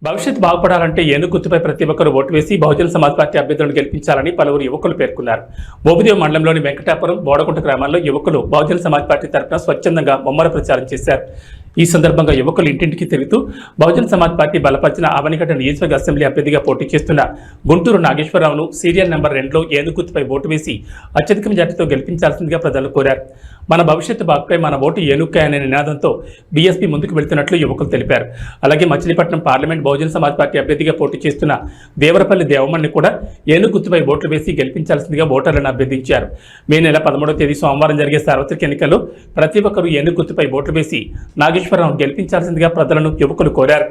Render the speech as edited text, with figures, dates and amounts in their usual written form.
భవిష్యత్తు బాగుపడాలంటే ఏనుగు గుర్తుపై ప్రతి ఒక్కరూ ఓటు వేసి బహుజన సమాజ్ పార్టీ అభ్యర్థులను గెలిపించాలని పలువురు యువకులు పేర్కొన్నారు. మోపిదేవి మండలంలోని వెంకటాపురం, బోడగుంట గ్రామాల్లో యువకులు బహుజన సమాజ్ పార్టీ తరఫున స్వచ్ఛందంగా ముమ్మర ప్రచారం చేశారు. ఈ సందర్భంగా యువకులు ఇంటింటికి తిరుగుతూ బహుజన సమాజ్ పార్టీ బలపరిచిన అవనిగడ్డ నియోజకవర్గ అసెంబ్లీ అభ్యర్థిగా పోటీ చేస్తున్న గుంటూరు నాగేశ్వరరావును సీరియల్ నెంబర్ 2లో ఏనుగు గుర్తుపై ఓటు వేసి అత్యధిక మెజార్టీతో గెలిపించాల్సిందిగా ప్రజలు కోరారు. మన భవిష్యత్తు బాగుపై మన ఓటు ఏనుక్కాయ అనే నినాదంతో బీఎస్పీ ముందుకు వెళ్తున్నట్లు యువకులు తెలిపారు. అలాగే మచిలీపట్నం పార్లమెంట్ బహుజన సమాజ్ పార్టీ అభ్యర్థిగా పోటీ చేస్తున్న దేవరపల్లి దేవమణ్ణి కూడా ఏనుగు గుర్తుపై ఓట్లు వేసి గెలిపించాల్సిందిగా ఓటర్లను అభ్యర్థించారు. మే నెల 13వ తేదీ సోమవారం జరిగే సార్వత్రిక ఎన్నికల్లో ప్రతి ఒక్కరూ ఏనుగు గుర్తుపై ఓట్లు వేసి నాగేశ్వరరావు గెలిపించాల్సిందిగా ప్రజలను యువకులు కోరారు.